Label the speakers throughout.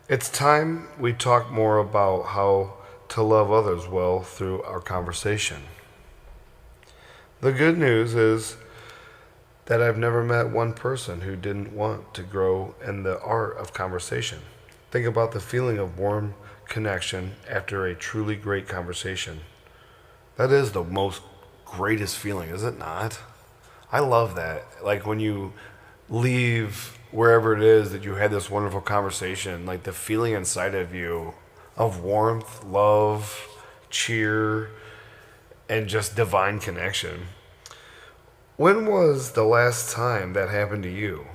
Speaker 1: It's time we talk more about how to love others well through our conversation. The good news is that I've never met one person who didn't want to grow in the art of conversation. Think about the feeling of warm connection after a truly great conversation. That is the most greatest feeling, is it not? I love that. Like when you leave wherever it is that you had this wonderful conversation, like the feeling inside of you of warmth, love, cheer, and just divine connection. When was the last time that happened to you?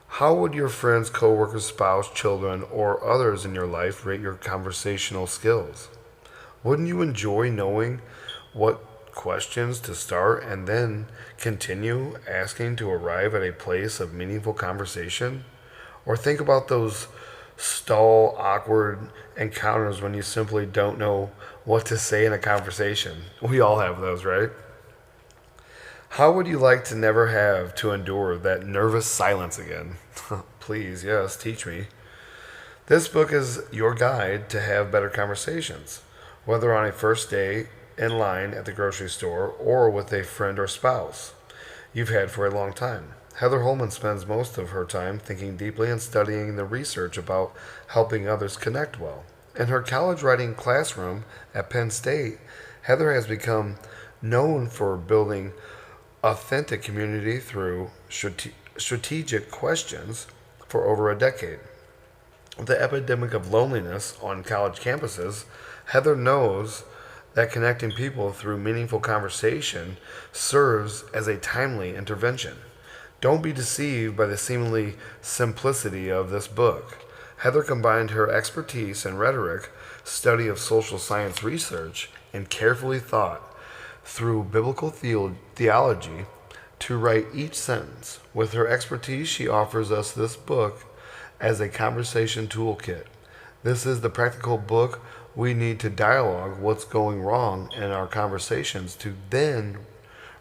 Speaker 1: How would your friends, coworkers, spouse, children, or others in your life rate your conversational skills? Wouldn't you enjoy knowing what questions to start and then continue asking to arrive at a place of meaningful conversation? Or think about those stall, awkward encounters when you simply don't know what to say in a conversation. We all have those, right? How would you like to never have to endure that nervous silence again? Please, yes, teach me. This book is your guide to have better conversations, whether on a first day in line at the grocery store or with a friend or spouse you've had for a long time. Heather Holleman spends most of her time thinking deeply and studying the research about helping others connect well. In her college writing classroom at Penn State, Heather has become known for building authentic community through strategic questions for over a decade. The epidemic of loneliness on college campuses, Heather knows that connecting people through meaningful conversation serves as a timely intervention. Don't be deceived by the seemingly simplicity of this book. Heather combined her expertise in rhetoric, study of social science research, and carefully thought through biblical theology to write each sentence. With her expertise, she offers us this book as a conversation toolkit. This is the practical book we need to dialogue what's going wrong in our conversations to then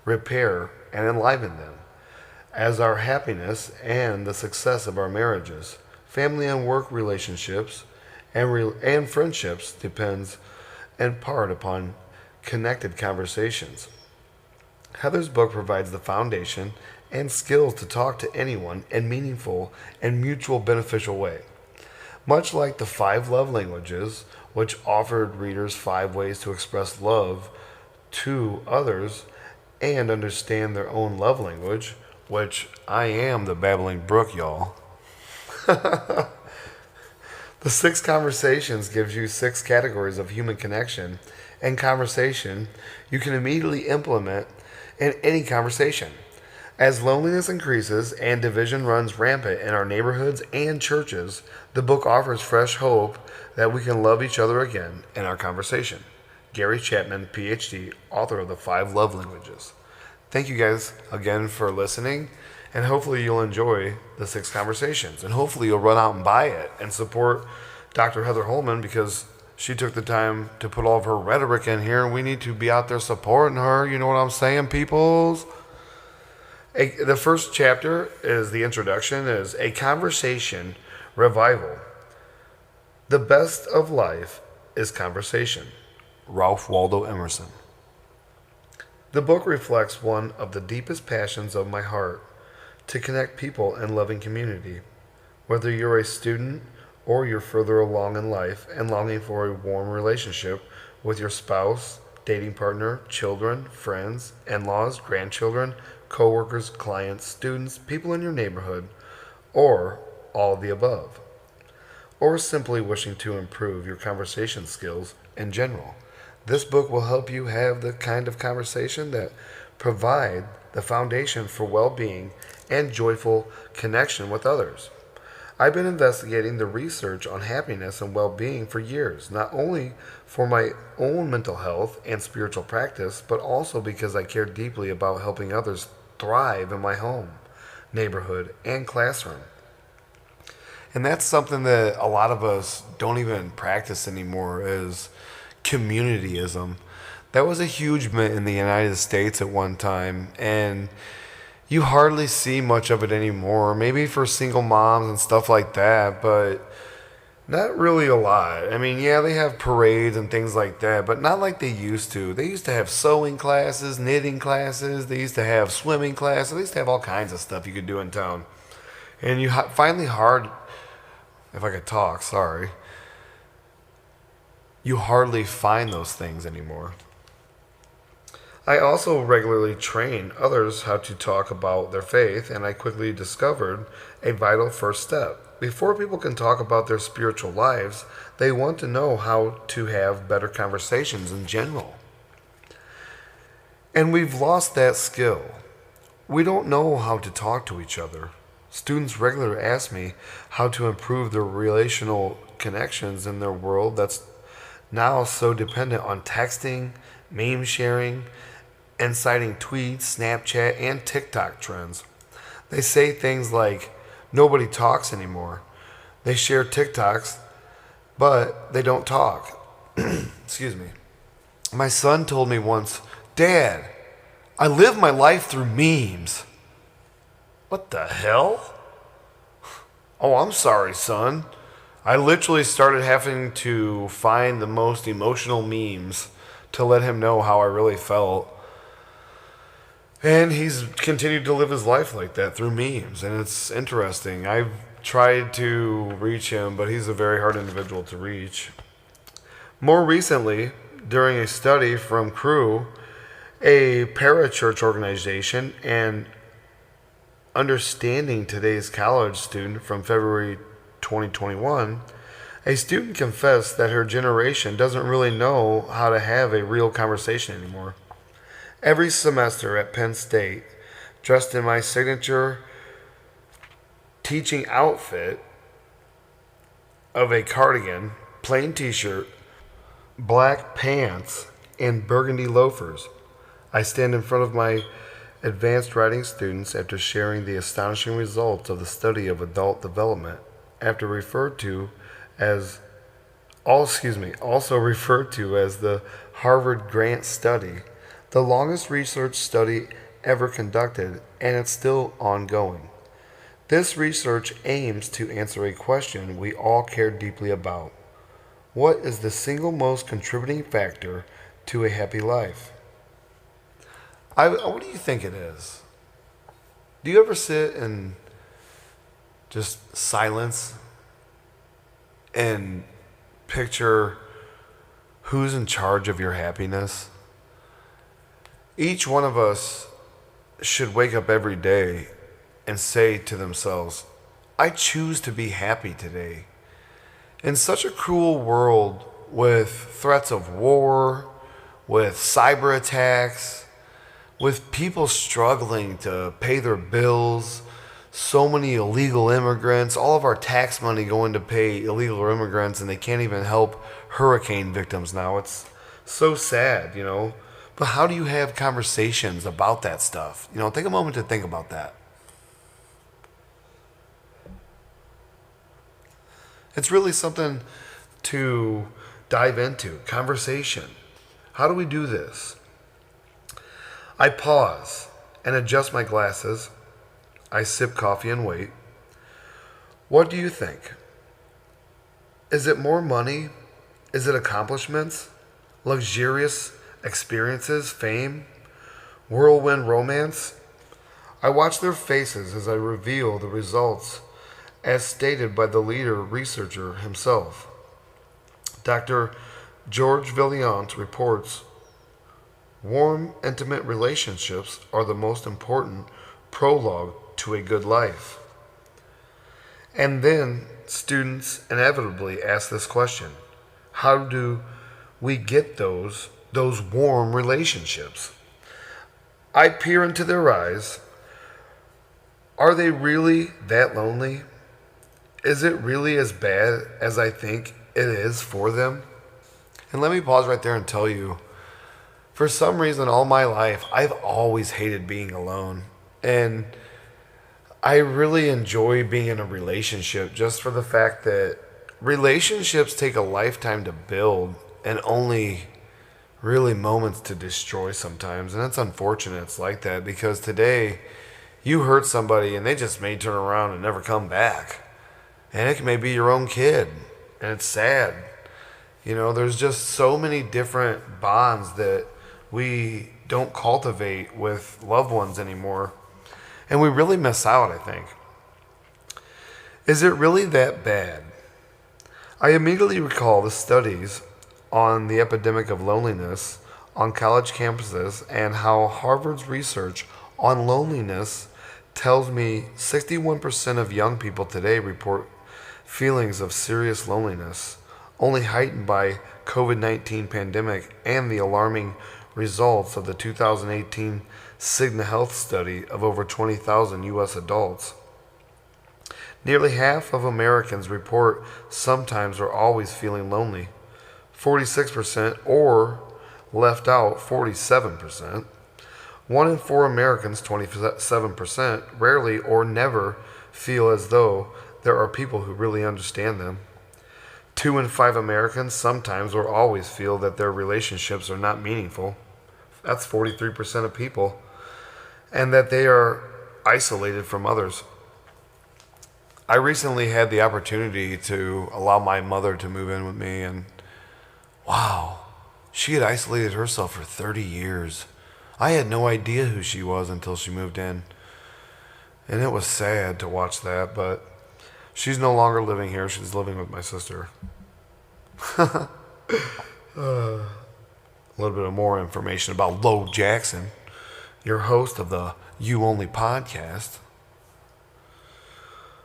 Speaker 1: repair and enliven them as our happiness and the success of our marriages, family and work relationships, and friendships depends in part upon connected conversations. Heather's book provides the foundation and skills to talk to anyone in meaningful and mutual beneficial way. Much like the five love languages, which offered readers five ways to express love to others and understand their own love language, which I am the babbling brook, y'all. The six conversations gives you six categories of human connection and conversation you can immediately implement in any conversation. As loneliness increases and division runs rampant in our neighborhoods and churches, the book offers fresh hope that we can love each other again in our conversation. Gary Chapman, PhD, author of The Five Love Languages. Thank you guys again for listening, and hopefully you'll enjoy the six conversations, and hopefully you'll run out and buy it and support Dr. Heather Holleman because she took the time to put all of her rhetoric in here, and we need to be out there supporting her. You know what I'm saying, peoples? The first chapter is the introduction, is a conversation revival. The best of life is conversation. Ralph Waldo Emerson. The book reflects one of the deepest passions of my heart to connect people in loving community. Whether you're a student or you're further along in life and longing for a warm relationship with your spouse, dating partner, children, friends, in-laws, grandchildren, coworkers, clients, students, people in your neighborhood, or all of the above, or simply wishing to improve your conversation skills in general. This book will help you have the kind of conversation that provide the foundation for well-being and joyful connection with others. I've been investigating the research on happiness and well-being for years, not only for my own mental health and spiritual practice, but also because I care deeply about helping others thrive in my home, neighborhood, and classroom. And that's something that a lot of us don't even practice anymore is communityism. That was a huge movement in the United States at one time, and you hardly see much of it anymore. Maybe for single moms and stuff like that, but Not really a lot. I mean, yeah, they have parades and things like that, but not like they used to. They used to have sewing classes, knitting classes, they used to have swimming classes, they used to have all kinds of stuff you could do in town. And you finally hard, if I could talk, sorry, you hardly find those things anymore. I also regularly train others how to talk about their faith, and I quickly discovered a vital first step. Before people can talk about their spiritual lives, they want to know how to have better conversations in general. And we've lost that skill. We don't know how to talk to each other. Students regularly ask me how to improve their relational connections in their world that's now so dependent on texting, meme sharing, and citing tweets, Snapchat, and TikTok trends. They say things like, nobody talks anymore. They share TikToks, but they don't talk. Excuse me. My son told me once, Dad, I live my life through memes. What the hell? Oh, I'm sorry, son. I literally started having to find the most emotional memes to let him know how I really felt. And he's continued to live his life like that through memes, and it's interesting. I've tried to reach him, but he's a very hard individual to reach. More recently, during a study from Crew, a parachurch organization, and understanding today's college student from February 2021, a student confessed that her generation doesn't really know how to have a real conversation anymore. Every semester at Penn State, dressed in my signature teaching outfit of a cardigan, plain t-shirt, black pants, and burgundy loafers, I stand in front of my advanced writing students after sharing the astonishing results of the study of adult development, after referred to as also referred to as the Harvard Grant Study, the longest research study ever conducted, and it's still ongoing. This research aims to answer a question we all care deeply about. What is the single most contributing factor to a happy life? What do you think it is? Do you ever sit in just silence and picture who's in charge of your happiness? Each one of us should wake up every day and say to themselves, I choose to be happy today. In such a cruel world with threats of war, with cyber attacks, with people struggling to pay their bills, so many illegal immigrants, all of our tax money going to pay illegal immigrants, and they can't even help hurricane victims now. It's so sad. But how do you have conversations about that stuff? Take a moment to think about that. It's really something to dive into. Conversation. How do we do this? I pause and adjust my glasses. I sip coffee and wait. What do you think? Is it more money? Is it accomplishments? Luxurious experiences? Fame? Whirlwind romance? I watch their faces as I reveal the results as stated by the leader researcher himself. Dr. George Villiant reports, warm, intimate relationships are the most important prologue to a good life. And then students inevitably ask this question: how do we get those warm relationships? I peer into their eyes. Are they really that lonely? Is it really as bad as I think it is for them? And let me pause right there and tell you, for some reason all my life, I've always hated being alone. And I really enjoy being in a relationship just for the fact that relationships take a lifetime to build and only really moments to destroy sometimes. And it's unfortunate it's like that, because today you hurt somebody and they just may turn around and never come back. And it may be your own kid. And it's sad. There's just so many different bonds that we don't cultivate with loved ones anymore. And we really miss out, I think. Is it really that bad? I immediately recall the studies on the epidemic of loneliness on college campuses and how Harvard's research on loneliness tells me 61% of young people today report feelings of serious loneliness, only heightened by COVID-19 pandemic and the alarming results of the 2018 Cigna Health study of over 20,000 US adults. Nearly half of Americans report sometimes or always feeling lonely, 46%, or left out, 47%. 1 in 4 Americans, 27%, rarely or never feel as though there are people who really understand them. 2 in 5 Americans sometimes or always feel that their relationships are not meaningful. That's 43% of people. And that they are isolated from others. I recently had the opportunity to allow my mother to move in with me, and wow, she had isolated herself for 30 years. I had no idea who she was until she moved in. And it was sad to watch that, but she's no longer living here. She's living with my sister. A little bit of more information about Lo Jackson, your host of the You Only podcast.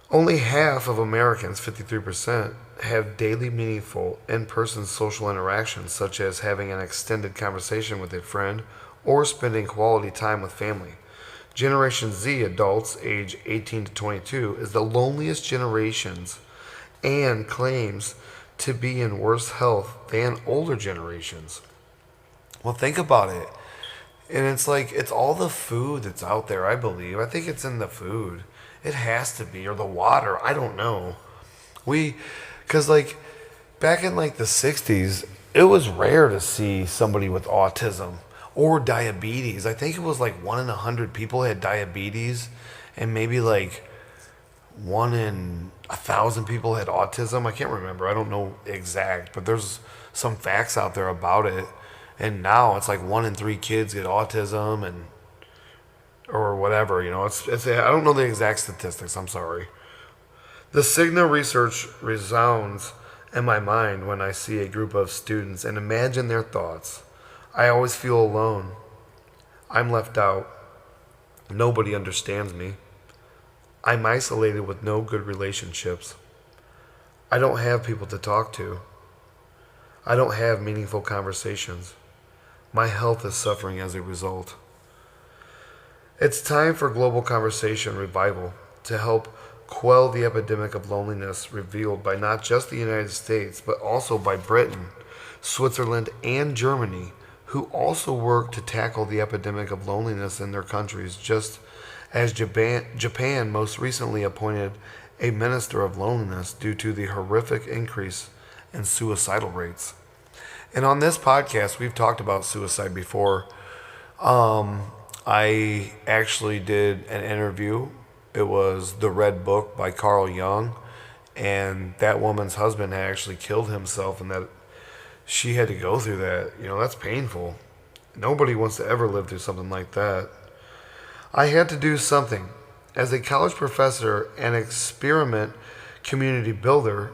Speaker 1: Only half of Americans, 53%, have daily meaningful in-person social interactions, such as having an extended conversation with a friend or spending quality time with family. Generation Z adults age 18 to 22 is the loneliest generations and claims to be in worse health than older generations. Well, think about it. And it's like, it's all the food that's out there, I believe. I think it's in the food. It has to be, or the water. I don't know. Because like back in like the 60s, it was rare to see somebody with autism or diabetes. I think it was like 1 in 100 people had diabetes, and maybe like 1 in 1,000 people had autism. I can't remember. I don't know exact, but there's some facts out there about it. And now it's like 1 in 3 kids get autism, and or whatever, it's I don't know the exact statistics, I'm sorry. The Cigna research resounds in my mind when I see a group of students and imagine their thoughts. I always feel alone. I'm left out. Nobody understands me. I'm isolated with no good relationships. I don't have people to talk to. I don't have meaningful conversations. My health is suffering as a result. It's time for global conversation revival to help quell the epidemic of loneliness revealed by not just the United States, but also by Britain, Switzerland, and Germany, who also work to tackle the epidemic of loneliness in their countries, just as Japan most recently appointed a minister of loneliness due to the horrific increase in suicidal rates. And on this podcast, we've talked about suicide before. I actually did an interview. It was The Red Book by Carl Jung, and that woman's husband had actually killed himself, and that she had to go through that. That's painful. Nobody wants to ever live through something like that. I had to do something. As a college professor and experiment community builder,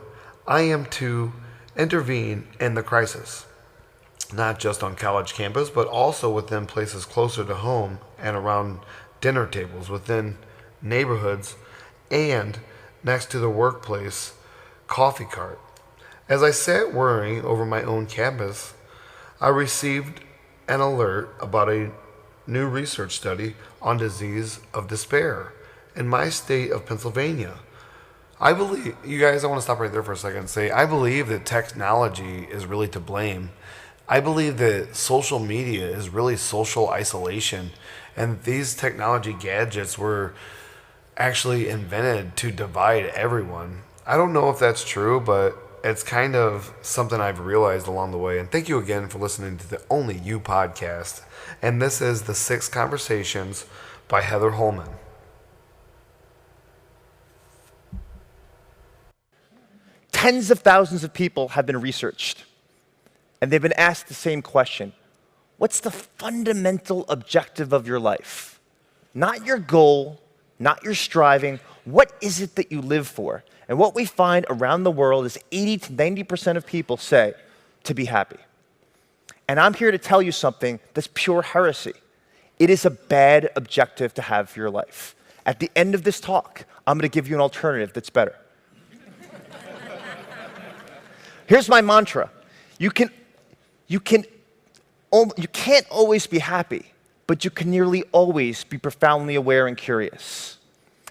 Speaker 1: I am to intervene in the crisis, not just on college campus, but also within places closer to home and around dinner tables, within neighborhoods, and next to the workplace coffee cart. As I sat worrying over my own campus, I received an alert about a new research study on disease of despair in my state of Pennsylvania. I believe, you guys, I want to stop right there for a second and say, I believe that technology is really to blame. I believe that social media is really social isolation, and these technology gadgets were actually invented to divide everyone. I don't know if that's true, but it's kind of something I've realized along the way. And thank you again for listening to the Only You podcast. And this is The 6 Conversations by Heather Holleman.
Speaker 2: Tens of thousands of people have been researched, and they've been asked the same question. What's the fundamental objective of your life? Not your goal, not your striving. What is it that you live for? And what we find around the world is 80 to 90% of people say to be happy. And I'm here to tell you something that's pure heresy. It is a bad objective to have for your life. At the end of this talk, I'm going to give you an alternative that's better. Here's my mantra. You can't always be happy, but you can nearly always be profoundly aware and curious.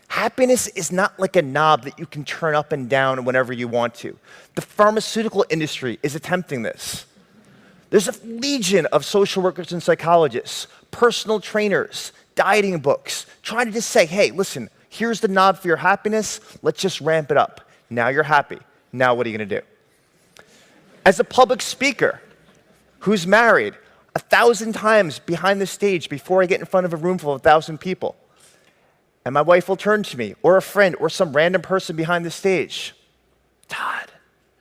Speaker 2: Happiness is not like a knob that you can turn up and down whenever you want to. The pharmaceutical industry is attempting this. There's a legion of social workers and psychologists, personal trainers, dieting books, trying to just say, hey, listen, here's the knob for your happiness. Let's just ramp it up. Now you're happy. Now what are you going to do? As a public speaker who's married 1,000 times behind the stage before I get in front of a room full of 1,000 people, and my wife will turn to me, or a friend, or some random person behind the stage. Todd,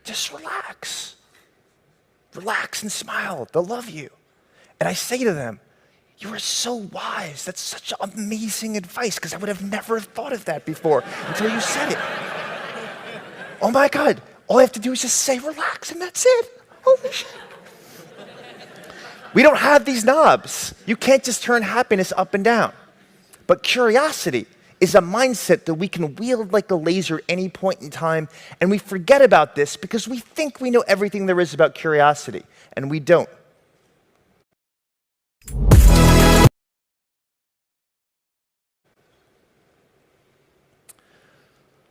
Speaker 2: just relax. Relax and smile. They'll love you. And I say to them, you are so wise. That's such amazing advice, because I would have never thought of that before until you said it. Oh my God. All I have to do is just say relax, and that's it. Holy shit. We don't have these knobs. You can't just turn happiness up and down. But curiosity is a mindset that we can wield like a laser any point in time, and we forget about this because we think we know everything there is about curiosity, and we don't.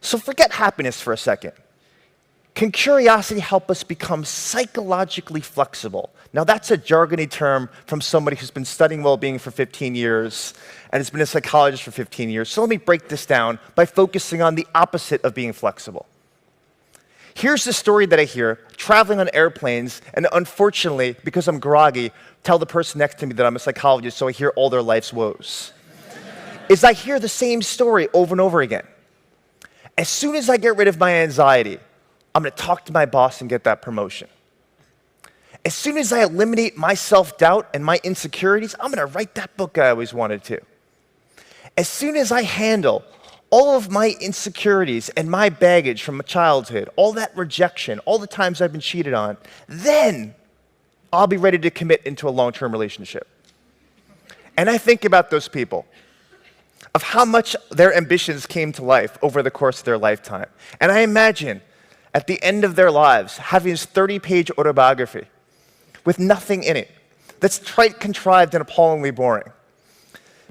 Speaker 2: So forget happiness for a second. Can curiosity help us become psychologically flexible? Now that's a jargony term from somebody who's been studying well-being for 15 years and has been a psychologist for 15 years. So let me break this down by focusing on the opposite of being flexible. Here's the story that I hear traveling on airplanes, and unfortunately, because I'm groggy, tell the person next to me that I'm a psychologist, so I hear all their life's woes. Is I hear the same story over and over again. As soon as I get rid of my anxiety, I'm going to talk to my boss and get that promotion. As soon as I eliminate my self-doubt and my insecurities, I'm going to write that book I always wanted to. As soon as I handle all of my insecurities and my baggage from childhood, all that rejection, all the times I've been cheated on, then I'll be ready to commit into a long-term relationship. And I think about those people, of how much their ambitions came to life over the course of their lifetime. And I imagine at the end of their lives, having this 30-page autobiography with nothing in it, that's trite, contrived, and appallingly boring.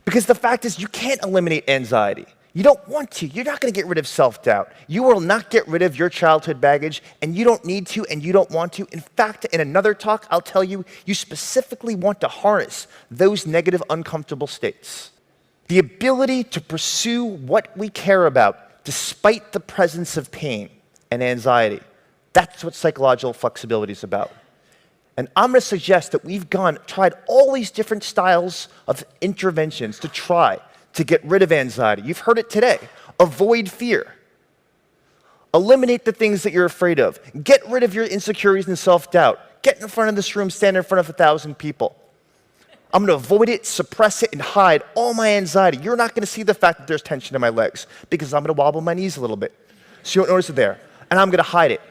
Speaker 2: Because the fact is, you can't eliminate anxiety. You don't want to. You're not going to get rid of self-doubt. You will not get rid of your childhood baggage, and you don't need to, and you don't want to. In fact, in another talk, I'll tell you, you specifically want to harness those negative, uncomfortable states. The ability to pursue what we care about despite the presence of pain and anxiety. That's what psychological flexibility is about. And I'm going to suggest that we've tried all these different styles of interventions to try to get rid of anxiety. You've heard it today. Avoid fear. Eliminate the things that you're afraid of. Get rid of your insecurities and self-doubt. Get in front of this room, stand in front of 1,000 people. I'm going to avoid it, suppress it, and hide all my anxiety. You're not going to see the fact that there's tension in my legs because I'm going to wobble my knees a little bit. So you don't notice it there. And I'm going to hide it.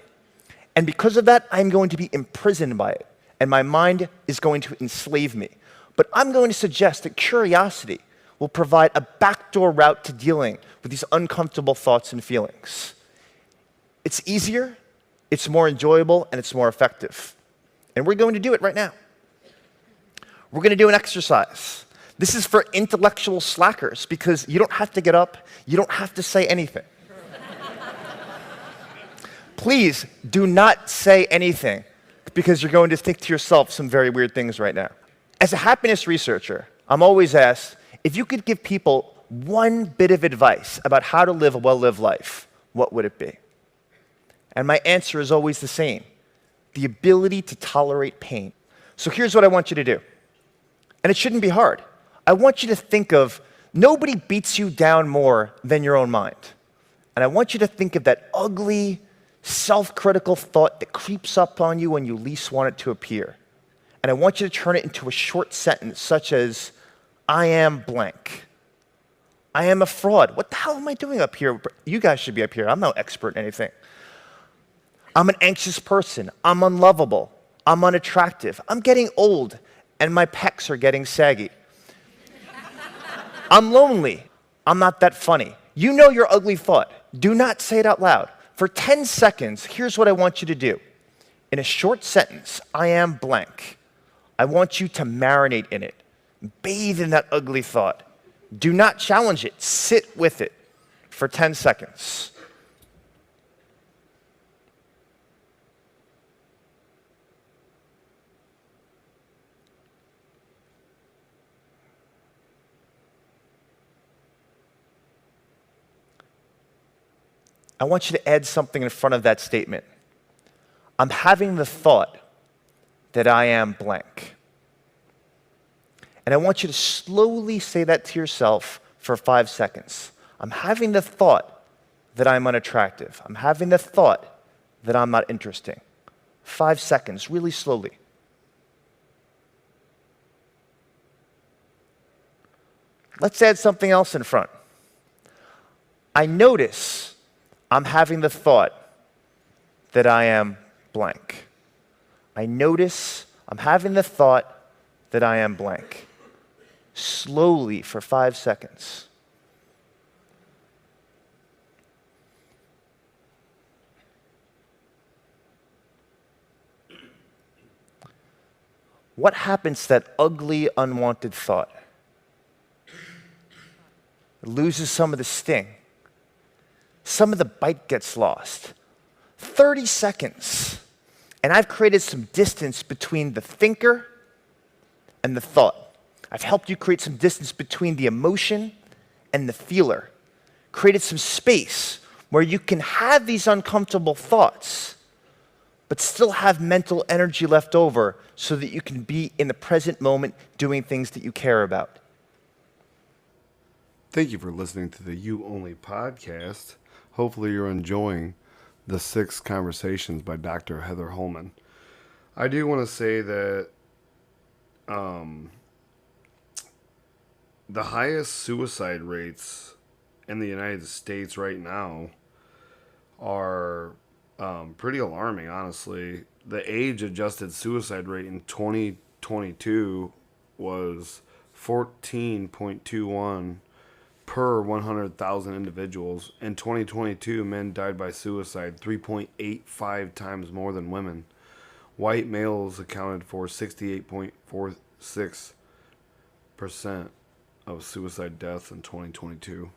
Speaker 2: And because of that, I'm going to be imprisoned by it. And my mind is going to enslave me. But I'm going to suggest that curiosity will provide a backdoor route to dealing with these uncomfortable thoughts and feelings. It's easier, it's more enjoyable, and it's more effective. And we're going to do it right now. We're going to do an exercise. This is for intellectual slackers because you don't have to get up, you don't have to say anything. Please do not say anything because you're going to think to yourself some very weird things right now. As a happiness researcher, I'm always asked, if you could give people one bit of advice about how to live a well-lived life, what would it be? And my answer is always the same: the ability to tolerate pain. So here's what I want you to do. And it shouldn't be hard. I want you to think of nobody beats you down more than your own mind. And I want you to think of that ugly, self-critical thought that creeps up on you when you least want it to appear. And I want you to turn it into a short sentence such as, I am blank. I am a fraud. What the hell am I doing up here? You guys should be up here. I'm no expert in anything. I'm an anxious person. I'm unlovable. I'm unattractive. I'm getting old, and my pecs are getting saggy. I'm lonely. I'm not that funny. You know your ugly thought. Do not say it out loud. For 10 seconds, here's what I want you to do. In a short sentence, I am blank. I want you to marinate in it. Bathe in that ugly thought. Do not challenge it. Sit with it for 10 seconds. I want you to add something in front of that statement. I'm having the thought that I am blank. And I want you to slowly say that to yourself for 5 seconds. I'm having the thought that I'm unattractive. I'm having the thought that I'm not interesting. 5 seconds, really slowly. Let's add something else in front. I notice I'm having the thought that I am blank. I notice I'm having the thought that I am blank. Slowly for 5 seconds. What happens to that ugly, unwanted thought? It loses some of the sting. Some of the bite gets lost. 30 seconds. And I've created some distance between the thinker and the thought. I've helped you create some distance between the emotion and the feeler. Created some space where you can have these uncomfortable thoughts, but still have mental energy left over so that you can be in the present moment doing things that you care about.
Speaker 1: Thank you for listening to the You Only podcast. Hopefully you're enjoying the 6 Conversations by Dr. Heather Holleman. I do want to say that the highest suicide rates in the United States right now are pretty alarming, honestly. The age-adjusted suicide rate in 2022 was 14.21 per 100,000 individuals. In 2022, men died by suicide 3.85 times more than women. White males accounted for 68.46% of suicide deaths in 2022.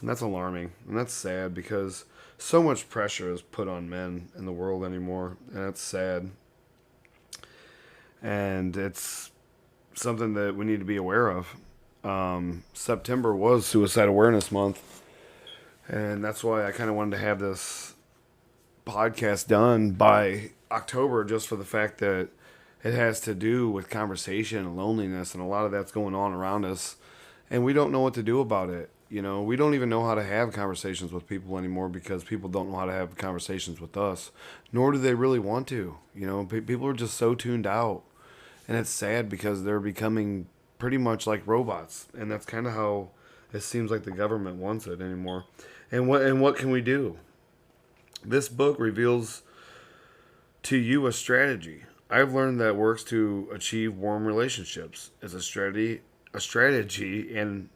Speaker 1: And that's alarming. And that's sad because so much pressure is put on men in the world anymore. And that's sad. And it's something that we need to be aware of. September was Suicide Awareness Month, and that's why I kind of wanted to have this podcast done by October, just for the fact that it has to do with conversation and loneliness, and a lot of that's going on around us, and we don't know what to do about it. You know, we don't even know how to have conversations with people anymore because people don't know how to have conversations with us, nor do they really want to. You know, people are just so tuned out, and it's sad because they're becoming pretty much like robots, and that's kind of how it seems like the government wants it anymore. And what can we do? This book reveals to you a strategy I've learned that works to achieve warm relationships. It's a strategy and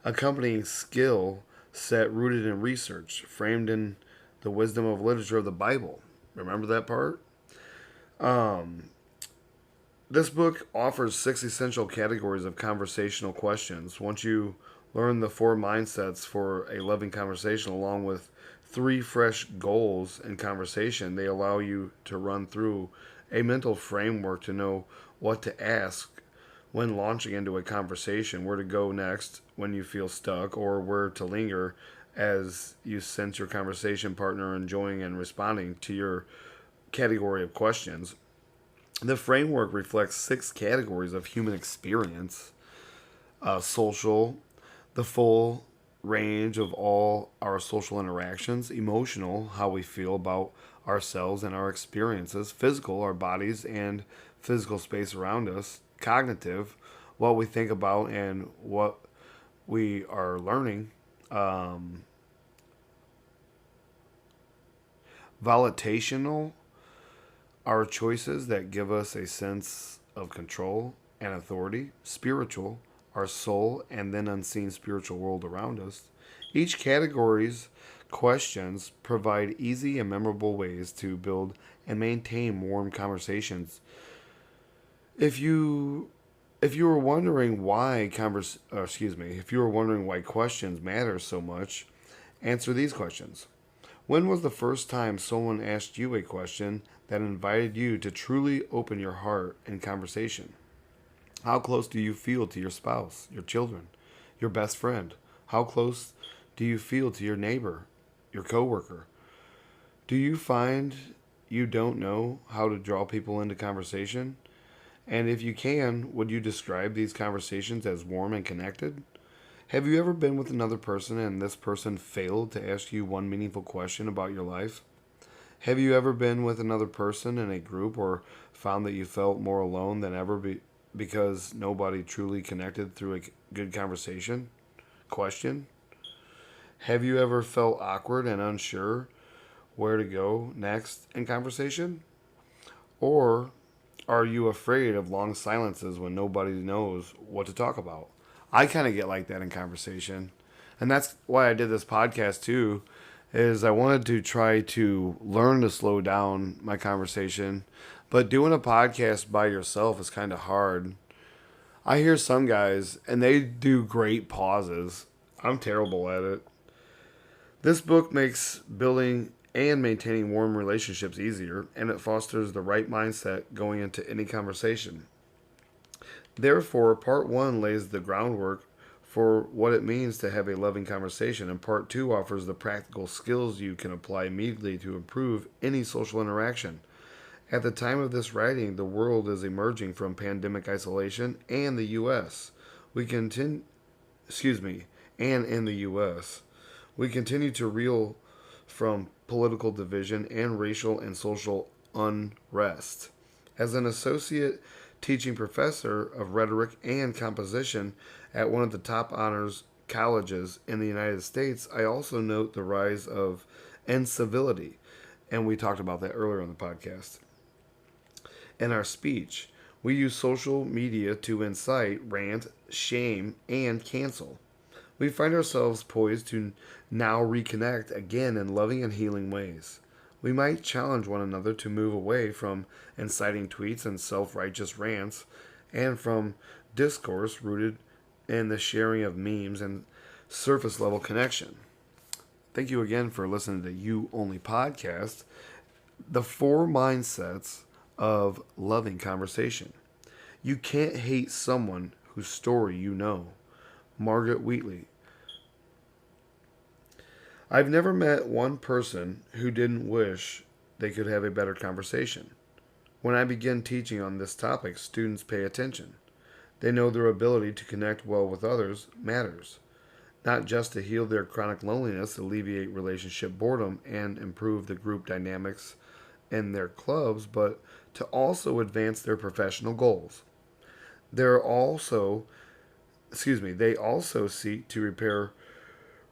Speaker 1: accompanying skill set rooted in research, framed in the wisdom of literature of the Bible. Remember that part? This book offers 6 essential categories of conversational questions. Once you learn the 4 mindsets for a loving conversation, along with 3 fresh goals in conversation, they allow you to run through a mental framework to know what to ask when launching into a conversation, where to go next when you feel stuck, or where to linger as you sense your conversation partner enjoying and responding to your category of questions. The framework reflects 6 categories of human experience: social, the full, range of all our social interactions, emotional, how we feel about ourselves and our experiences, physical, our bodies and physical space around us, cognitive, what we think about and what we are learning, volitional, our choices that give us a sense of control and authority, spiritual, our soul and then unseen spiritual world around us. Each category's questions provide easy and memorable ways to build and maintain warm conversations. If you if you were wondering why if you were wondering why questions matter so much, answer these questions. When was the first time someone asked you a question that invited you to truly open your heart in conversation? How close do you feel to your spouse, your children, your best friend? How close do you feel to your neighbor, your coworker? Do you find you don't know how to draw people into conversation? And if you can, would you describe these conversations as warm and connected? Have you ever been with another person and this person failed to ask you one meaningful question about your life? Have you ever been with another person in a group or found that you felt more alone than ever because nobody truly connected through a good conversation? Question. Have you ever felt awkward and unsure where to go next in conversation? Or are you afraid of long silences when nobody knows what to talk about? I kind of get like that in conversation. And that's why I did this podcast too, is I wanted to try to learn to slow down my conversation. But doing a podcast by yourself is kind of hard. I hear some guys and they do great pauses. I'm terrible at it. This book makes building and maintaining warm relationships easier, and it fosters the right mindset going into any conversation. Therefore, part one lays the groundwork for what it means to have a loving conversation, and part two offers the practical skills you can apply immediately to improve any social interaction. At the time of this writing, the world is emerging from pandemic isolation, and the U.S. We continue, and in the U.S. We continue to reel from political division and racial and social unrest. As an associate teaching professor of rhetoric and composition at one of the top honors colleges in the United States, I also note the rise of incivility, and we talked about that earlier on the podcast. In our speech, we use social media to incite, rant, shame, and cancel. We find ourselves poised to now reconnect again in loving and healing ways. We might challenge one another to move away from inciting tweets and self righteous rants and from discourse rooted in the sharing of memes and surface level connection. Thank you again for listening to You Only Podcast. The four mindsets of loving conversation. You can't hate someone whose story you know. Margaret Wheatley. I've never met one person who didn't wish they could have a better conversation. When I begin teaching on this topic, students pay attention. They know their ability to connect well with others matters, not just to heal their chronic loneliness, alleviate relationship boredom, and improve the group dynamics in their clubs, but to also advance their professional goals. They're also, they also seek to repair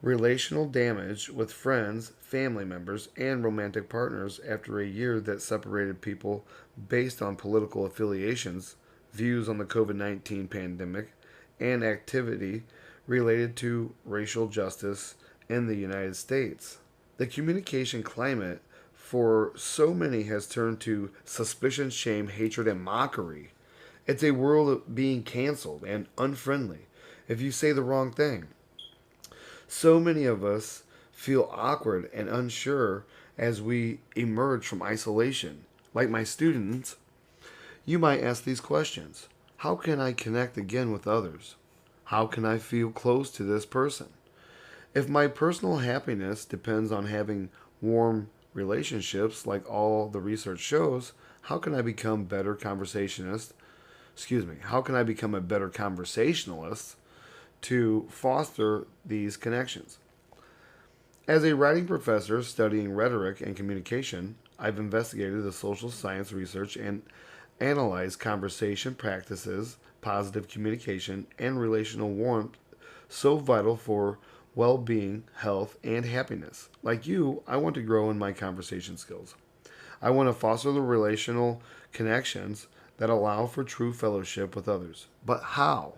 Speaker 1: relational damage with friends, family members, and romantic partners after a year that separated people based on political affiliations, views on the COVID-19 pandemic, and activity related to racial justice in the United States. The communication climate for so many has turned to suspicion, shame, hatred, and mockery. It's a world of being canceled and unfriendly if you say the wrong thing. So many of us feel awkward and unsure as we emerge from isolation. Like my students, you might ask these questions. How can I connect again with others? How can I feel close to this person? If my personal happiness depends on having warm relationships, like all the research shows, how can I become better conversationist? How can I become a better conversationalist to foster these connections. As a writing professor studying rhetoric and communication, I've investigated the social science research and analyzed conversation practices, positive communication, and relational warmth so vital for well being, health, and happiness. Like you, I want to grow in my conversation skills. I want to foster the relational connections that allow for true fellowship with others. But how?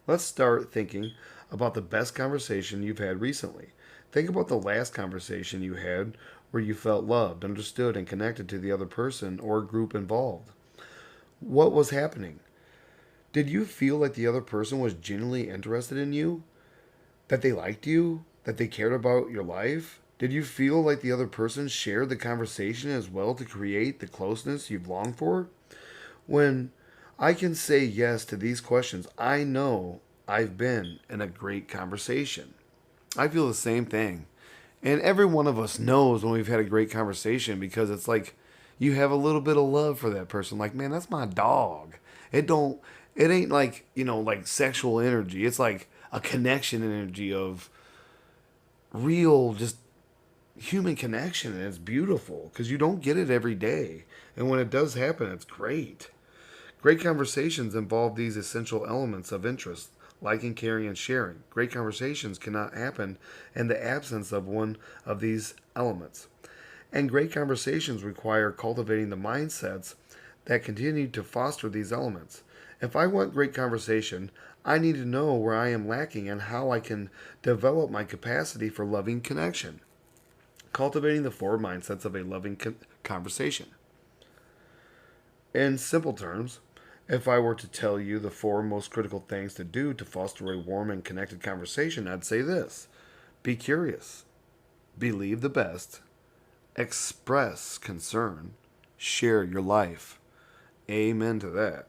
Speaker 1: Let's start thinking about the best conversation you've had recently. Think about the last conversation you had where you felt loved, understood, and connected to the other person or group involved. What was happening? Did you feel like the other person was genuinely interested in you? That they liked you? That they cared about your life? Did you feel like the other person shared the conversation as well to create the closeness you've longed for? When I can say yes to these questions, I know I've been in a great conversation. I feel the same thing. And every one of us knows when we've had a great conversation because it's like you have a little bit of love for that person. Like, man, that's my dog. It ain't like, like sexual energy. It's like a connection energy of real, just human connection. And it's beautiful because you don't get it every day. And when it does happen, it's great. Great conversations involve these essential elements of interest, liking, caring, and sharing. Great conversations cannot happen in the absence of one of these elements. And great conversations require cultivating the mindsets that continue to foster these elements. If I want great conversation, I need to know where I am lacking and how I can develop my capacity for loving connection. Cultivating the four mindsets of a loving conversation. In simple terms, if I were to tell you the four most critical things to do to foster a warm and connected conversation, I'd say this: be curious, believe the best, express concern, share your life. Amen to that.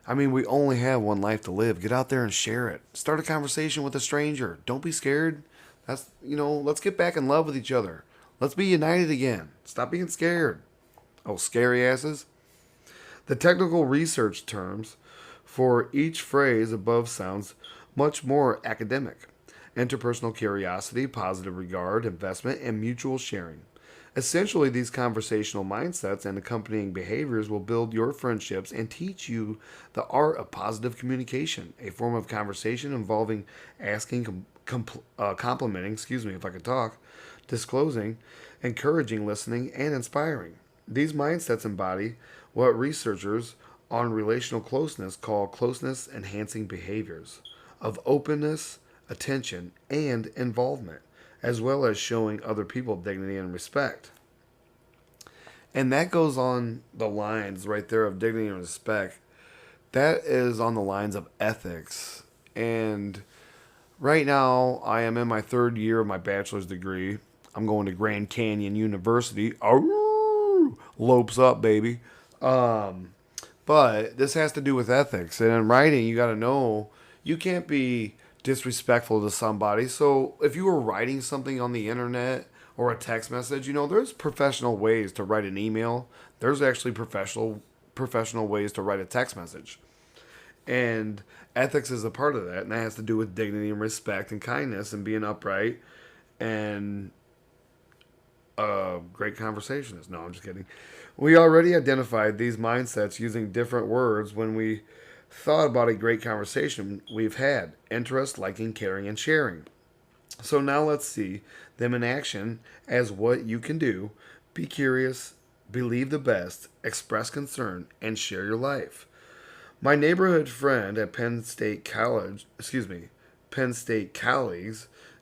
Speaker 1: I mean, we only have one life to live. Get out there and share it. Start a conversation with a stranger. Don't be scared. Let's get back in love with each other. Let's be united again. Stop being scared. Oh, scary asses. The technical research terms for each phrase above sounds much more academic. Interpersonal curiosity, positive regard, investment, and mutual sharing. Essentially, these conversational mindsets and accompanying behaviors will build your friendships and teach you the art of positive communication, a form of conversation involving asking, complimenting, excuse me if I could talk, disclosing, encouraging, listening, and inspiring. These mindsets embody what researchers on relational closeness call closeness enhancing behaviors of openness, attention, and involvement, as well as showing other people dignity and respect. And that goes on the lines right there of dignity and respect. That is on the lines of ethics. And right now, I am in my third year of my bachelor's degree. I'm going to Grand Canyon University. Arrgh! Lopes up, baby. But this has to do with ethics. And in writing, you got to know you can't be disrespectful to somebody. So if you were writing something on the internet or a text message, there's professional ways to write an email. There's actually professional ways to write a text message. And ethics is a part of that, and that has to do with dignity and respect and kindness and being upright and a great conversationist. No, I'm just kidding. We already identified these mindsets using different words when we thought about a great conversation we've had: interest, liking, caring, and sharing. So now let's see them in action as what you can do: be curious, believe the best, express concern, and share your life. My neighborhood friend at Penn State colleagues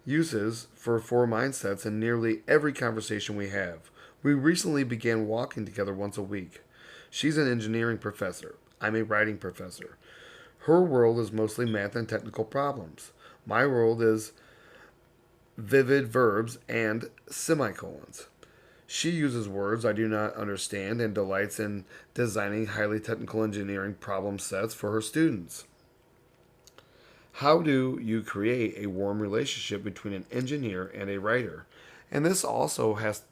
Speaker 1: uses for four mindsets in nearly every conversation we have. We recently began walking together once a week. She's an engineering professor. I'm a writing professor. Her world is mostly math and technical problems. My world is vivid verbs and semicolons. She uses words I do not understand and delights in designing highly technical engineering problem sets for her students. How do you create a warm relationship between an engineer and a writer? And this also it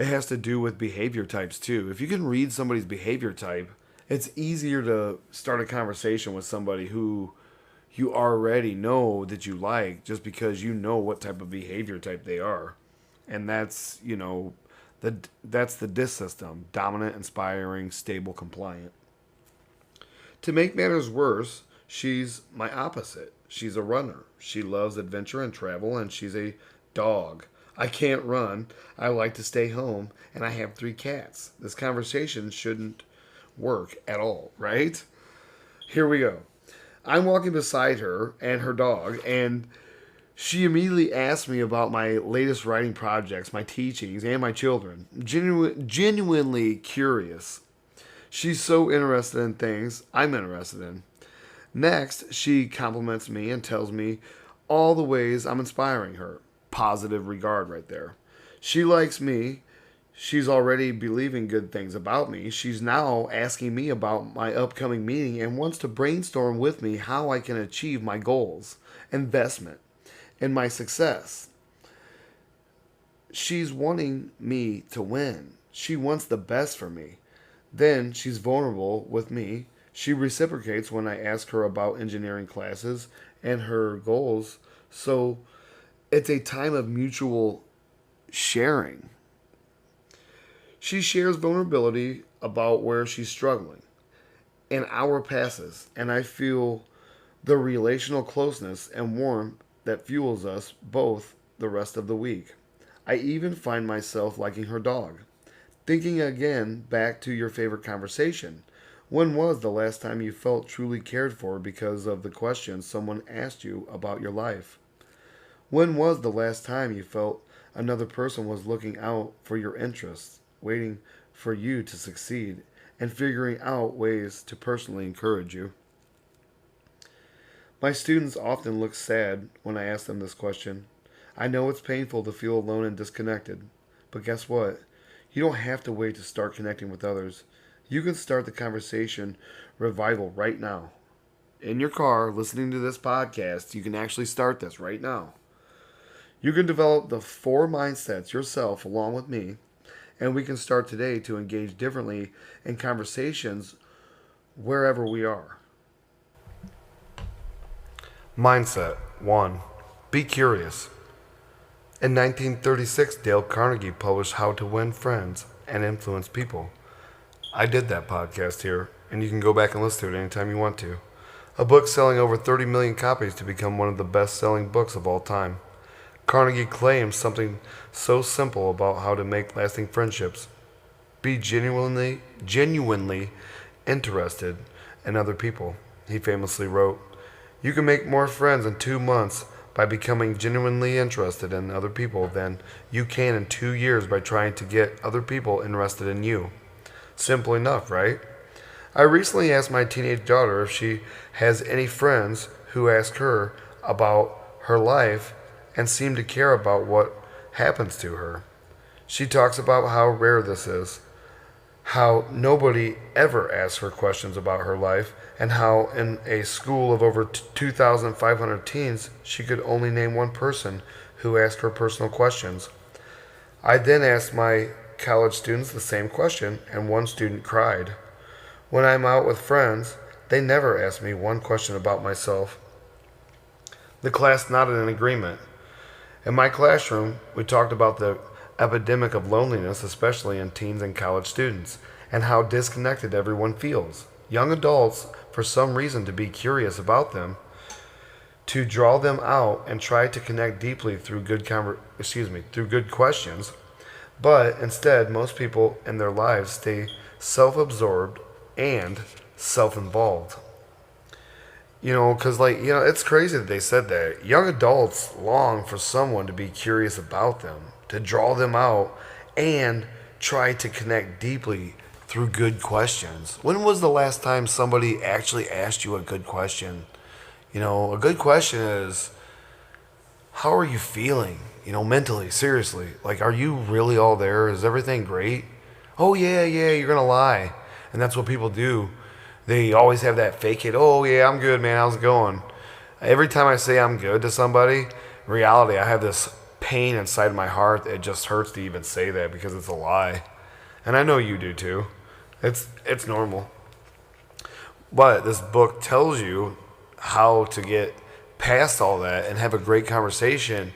Speaker 1: has to do with behavior types too. If you can read somebody's behavior type, It's easier to start a conversation with somebody who you already know that you like just because you know what type of behavior type they are. And that's, that's the DIS system: dominant, inspiring, stable, compliant. To make matters worse, she's my opposite. She's a runner. She loves adventure and travel, and she's a dog. I can't run. I like to stay home, and I have 3 cats. This conversation shouldn't work at all, right? Here we go. I'm walking beside her and her dog, and she immediately asked me about my latest writing projects, my teachings, and my children. Genuinely curious. She's so interested in things I'm interested in. Next, she compliments me and tells me all the ways I'm inspiring her. Positive regard right there. She likes me. She's already believing good things about me. She's now asking me about my upcoming meeting and wants to brainstorm with me how I can achieve my goals, investment, and my success. She's wanting me to win. She wants the best for me. Then she's vulnerable with me. She reciprocates when I ask her about engineering classes and her goals. So it's a time of mutual sharing. She shares vulnerability about where she's struggling. An hour passes, and I feel the relational closeness and warmth that fuels us both the rest of the week. I even find myself liking her dog. Thinking again back to your favorite conversation. When was the last time you felt truly cared for because of the questions someone asked you about your life? When was the last time you felt another person was looking out for your interests, waiting for you to succeed, and figuring out ways to personally encourage you? My students often look sad when I ask them this question. I know it's painful to feel alone and disconnected, but guess what? You don't have to wait to start connecting with others. You can start the conversation revival right now. In your car, listening to this podcast, you can actually start this right now. You can develop the 4 mindsets yourself along with me, and we can start today to engage differently in conversations wherever we are. Mindset 1. Be curious. In 1936, Dale Carnegie published How to Win Friends and Influence People. I did that podcast here, and you can go back and listen to it anytime you want to. A book selling over 30 million copies to become one of the best-selling books of all time. Carnegie claims something so simple about how to make lasting friendships. Be genuinely interested in other people. He famously wrote, "You can make more friends in 2 months by becoming genuinely interested in other people than you can in 2 years by trying to get other people interested in you." Simple enough, right? I recently asked my teenage daughter if she has any friends who ask her about her life and seem to care about what happens to her. She talks about how rare this is, how nobody ever asks her questions about her life, and how in a school of over 2,500 teens, she could only name one person who asked her personal questions. I then asked my college students the same question, and one student cried. When I'm out with friends, they never ask me one question about myself. The class nodded in agreement. In my classroom, we talked about the epidemic of loneliness, especially in teens and college students, and how disconnected everyone feels. Young adults, for some reason, to be curious about them, to draw them out and try to connect deeply through through good questions. But instead, most people in their lives stay self-absorbed and self-involved. Because, it's crazy that they said that. Young adults long for someone to be curious about them, to draw them out, and try to connect deeply through good questions. When was the last time somebody actually asked you a good question? A good question is, how are you feeling? Mentally, seriously. Like, are you really all there? Is everything great? Oh, yeah, you're going to lie. And that's what people do. They always have that fake it. Oh, yeah, I'm good, man. How's it going? Every time I say I'm good to somebody, in reality, I have this pain inside my heart that it just hurts to even say that because it's a lie. And I know you do too. It's normal. But this book tells you how to get past all that and have a great conversation.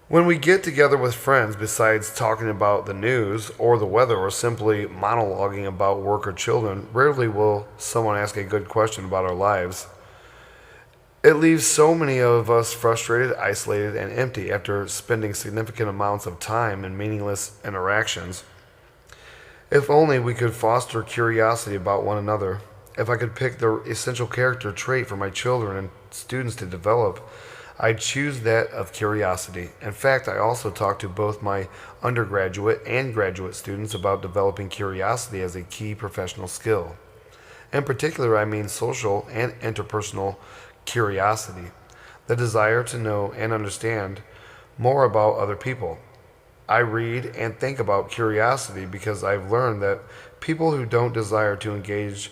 Speaker 1: When we get together with friends, besides talking about the news or the weather or simply monologuing about work or children, rarely will someone ask a good question about our lives. It leaves so many of us frustrated, isolated, and empty after spending significant amounts of time in meaningless interactions. If only we could foster curiosity about one another. If I could pick the essential character trait for my children and students to develop, I'd choose that of curiosity. In fact, I also talk to both my undergraduate and graduate students about developing curiosity as a key professional skill. In particular, I mean social and interpersonal curiosity, the desire to know and understand more about other people. I read and think about curiosity because I've learned that people who don't desire to engage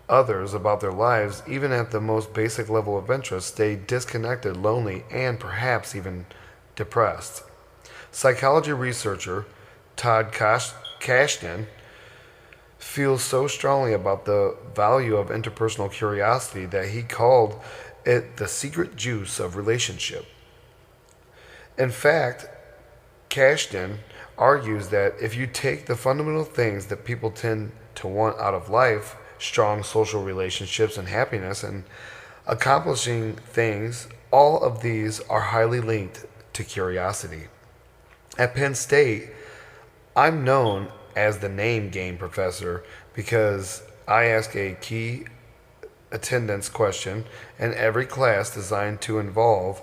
Speaker 1: others about their lives, even at the most basic level of interest, stay disconnected, lonely, and perhaps even depressed. Psychology researcher Todd Kashdan feels so strongly about the value of interpersonal curiosity that he called it the secret juice of relationship. In fact, Kashdan argues that if you take the fundamental things that people tend to want out of life, strong social relationships and happiness and accomplishing things, all of these are highly linked to curiosity. At Penn State, I'm known as the name game professor because I ask a key attendance question in every class designed to invite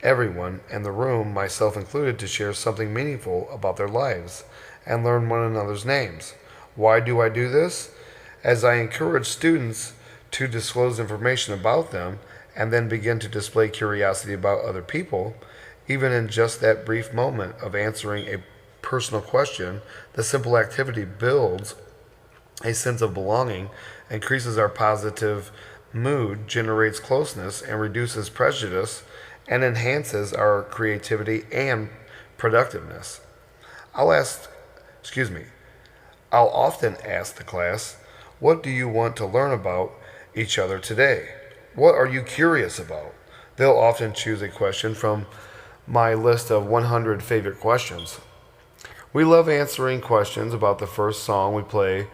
Speaker 1: everyone in the room, myself included, to share something meaningful about their lives and learn one another's names. Why do I do this? As I encourage students to disclose information about them and then begin to display curiosity about other people, even in just that brief moment of answering a personal question, the simple activity builds a sense of belonging, increases our positive mood, generates closeness, and reduces prejudice, and enhances our creativity and productiveness. I'll ask, excuse me, I'll often ask the class, what do you want to learn about each other today? What are you curious about? They'll often choose a question from my list of 100 favorite questions. We love answering questions about the first song we play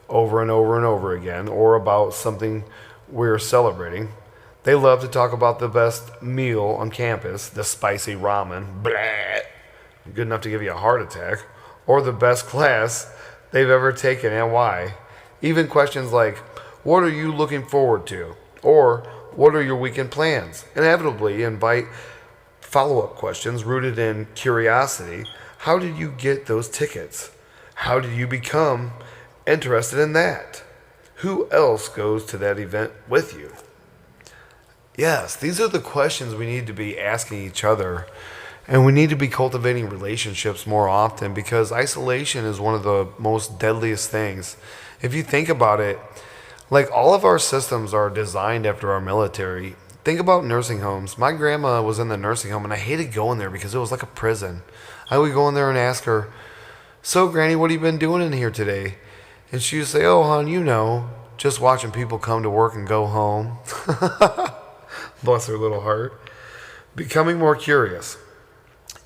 Speaker 1: over and over and over again, or about something we're celebrating. They love to talk about the best meal on campus, the spicy ramen, blah, good enough to give you a heart attack, or the best class they've ever taken and why. Even questions like, what are you looking forward to? Or, what are your weekend plans? Inevitably invite follow-up questions rooted in curiosity. How did you get those tickets? How did you become interested in that? Who else goes to that event with you? Yes, these are the questions we need to be asking each other. And we need to be cultivating relationships more often because isolation is one of the most deadliest things. If you think about it, like all of our systems are designed after our military. Think about nursing homes. My grandma was in the nursing home and I hated going there because it was like a prison. I would go in there and ask her, so Granny, what have you been doing in here today? And she would say, oh, hon, you know, just watching people come to work and go home. Bless her little heart. Becoming more curious.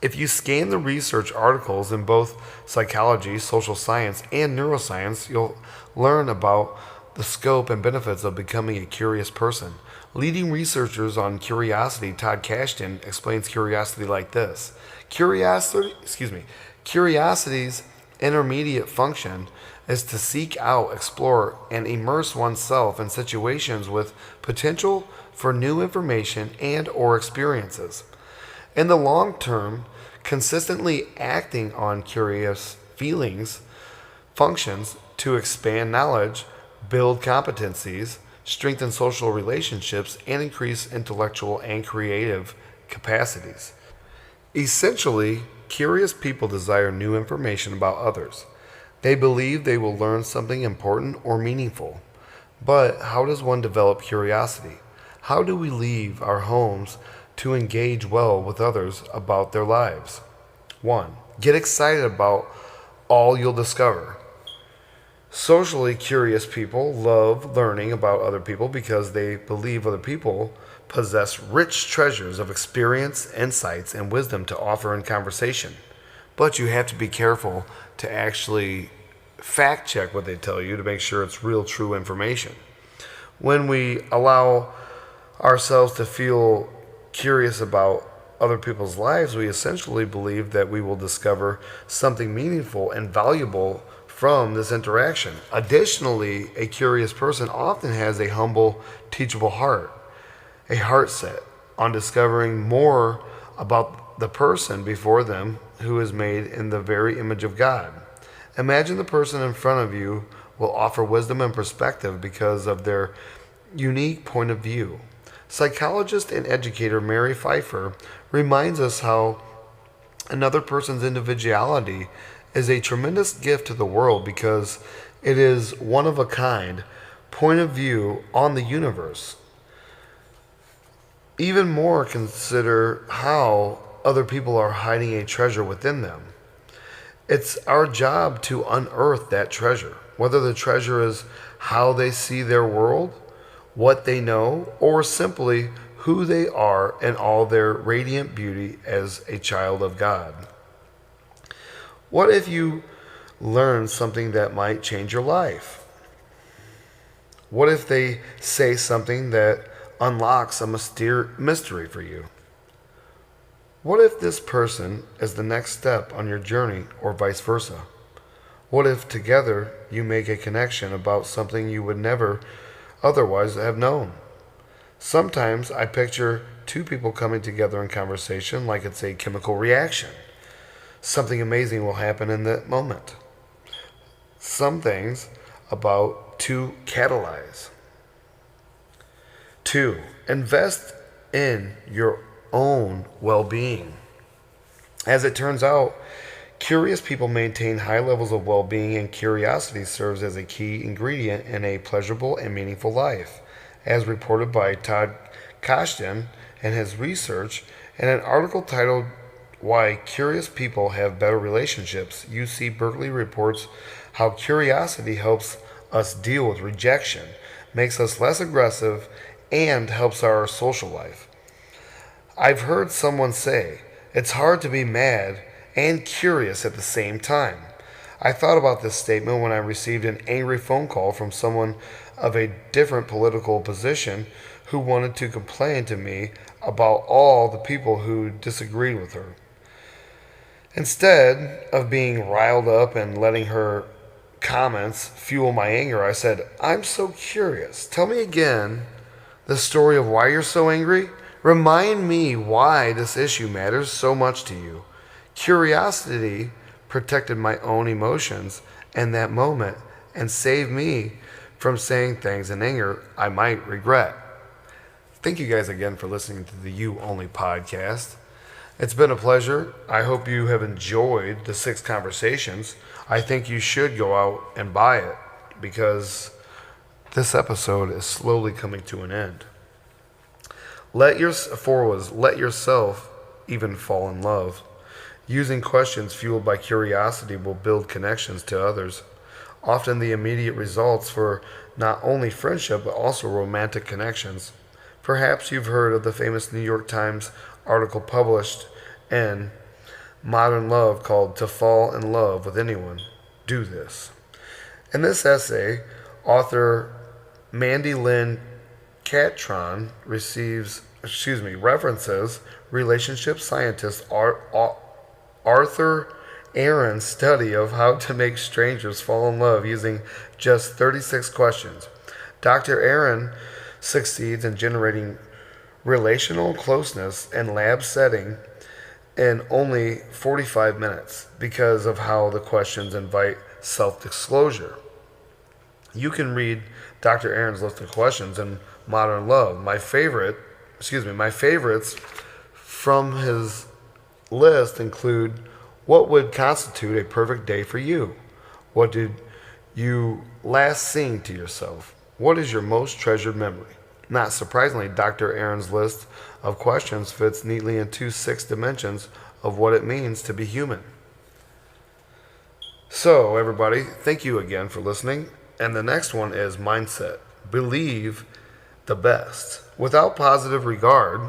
Speaker 1: If you scan the research articles in both psychology, social science, and neuroscience, you'll learn about the scope and benefits of becoming a curious person. Leading researchers on curiosity, Todd Kashdan, explains curiosity like this. Curiosity's intermediate function is to seek out, explore, and immerse oneself in situations with potential for new information and or experiences. In the long term, consistently acting on curious feelings functions to expand knowledge, build competencies, strengthen social relationships, and increase intellectual and creative capacities. Essentially, curious people desire new information about others. They believe they will learn something important or meaningful. But how does one develop curiosity? How do we leave our homes to engage well with others about their lives? 1. Get excited about all you'll discover. Socially curious people love learning about other people because they believe other people possess rich treasures of experience, insights, and wisdom to offer in conversation. But you have to be careful to actually fact check what they tell you to make sure it's real, true information. When we allow ourselves to feel curious about other people's lives, we essentially believe that we will discover something meaningful and valuable from this interaction. Additionally, a curious person often has a humble, teachable heart, a heart set on discovering more about the person before them who is made in the very image of God. Imagine the person in front of you will offer wisdom and perspective because of their unique point of view. Psychologist and educator Mary Pfeiffer reminds us how another person's individuality is a tremendous gift to the world because it is one of a kind point of view on the universe. Even more, consider how other people are hiding a treasure within them. It's our job to unearth that treasure, whether the treasure is how they see their world, what they know, or simply who they are in all their radiant beauty as a child of God. What if you learn something that might change your life? What if they say something that unlocks a mystery for you? What if this person is the next step on your journey, or vice versa? What if together you make a connection about something you would never otherwise have known? Sometimes I picture two people coming together in conversation like it's a chemical reaction. Something amazing will happen in that moment. Some things about to catalyze. 2. Invest in your own well-being. As it turns out, curious people maintain high levels of well-being, and curiosity serves as a key ingredient in a pleasurable and meaningful life, as reported by Todd Kashdan and his research in an article titled Why Curious People Have Better Relationships. UC Berkeley reports how curiosity helps us deal with rejection, makes us less aggressive, and helps our social life. I've heard someone say, it's hard to be mad and curious at the same time. I thought about this statement when I received an angry phone call from someone of a different political position who wanted to complain to me about all the people who disagreed with her. Instead of being riled up and letting her comments fuel my anger, I said, I'm so curious. Tell me again the story of why you're so angry. Remind me why this issue matters so much to you. Curiosity protected my own emotions in that moment and saved me from saying things in anger I might regret. Thank you guys again for listening to the You Only podcast. It's been a pleasure. I hope you have enjoyed the 6 conversations. I think you should go out and buy it because this episode is slowly coming to an end. Let yourself even fall in love. Using questions fueled by curiosity will build connections to others. Often the immediate results for not only friendship but also romantic connections. Perhaps you've heard of the famous New York Times article published in Modern Love called To Fall in Love with Anyone, Do This. In this essay, author Mandy Lynn Catron references relationship scientist Arthur Aaron's study of how to make strangers fall in love using just 36 questions. Dr. Aaron succeeds in generating relational closeness in lab setting in only 45 minutes because of how the questions invite self-disclosure. You can read Dr. Aaron's list of questions in Modern Love. My favorites from his list include: what would constitute a perfect day for you? What did you last sing to yourself? What is your most treasured memory? Not surprisingly, Dr. Aaron's list of questions fits neatly into 6 dimensions of what it means to be human. So, everybody, thank you again for listening. And the next one is mindset. Believe the best. Without positive regard,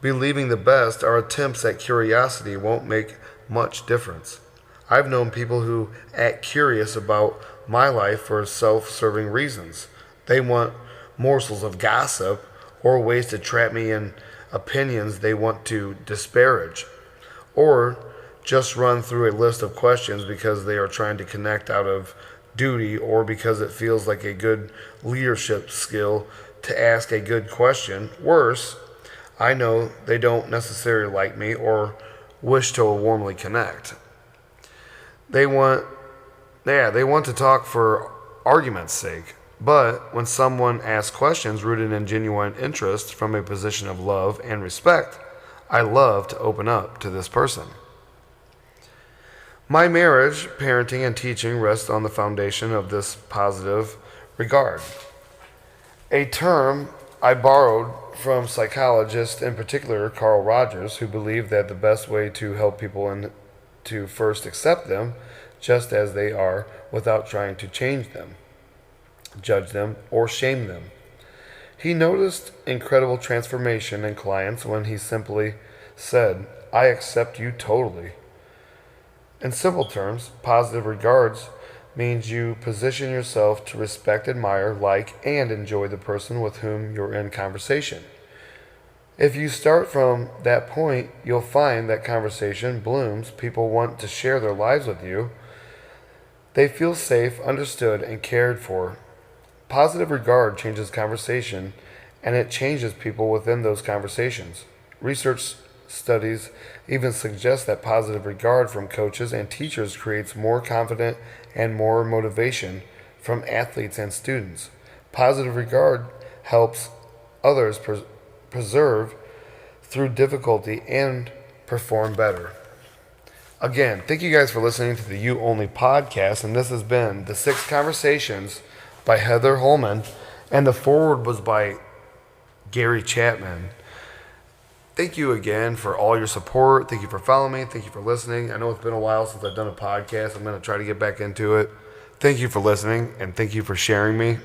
Speaker 1: believing the best, our attempts at curiosity won't make much difference. I've known people who act curious about my life for self serving reasons. They want morsels of gossip or ways to trap me in opinions they want to disparage, or just run through a list of questions because they are trying to connect out of duty or because it feels like a good leadership skill to ask a good question. Worse, I know they don't necessarily like me or wish to warmly connect. They want they want to talk for argument's sake. But when someone asks questions rooted in genuine interest from a position of love and respect, I love to open up to this person. My marriage, parenting, and teaching rest on the foundation of this positive regard. A term I borrowed from psychologists, in particular Carl Rogers, who believed that the best way to help people is to first accept them just as they are without trying to change them, judge them, or shame them. He noticed incredible transformation in clients when he simply said, I accept you totally. In simple terms, positive regards means you position yourself to respect, admire, like, and enjoy the person with whom you're in conversation. If you start from that point, you'll find that conversation blooms. People want to share their lives with you. They feel safe, understood, and cared for. Positive regard changes conversation, and it changes people within those conversations. Research studies even suggest that positive regard from coaches and teachers creates more confidence and more motivation from athletes and students. Positive regard helps others preserve through difficulty and perform better. Again, thank you guys for listening to the You Only podcast, and this has been The Six Conversations by Heather Holleman, and the foreword was by Gary Chapman. Thank you again for all your support. Thank you for following me. Thank you for listening. I know it's been a while since I've done a podcast. I'm going to try to get back into it. Thank you for listening, and thank you for sharing me.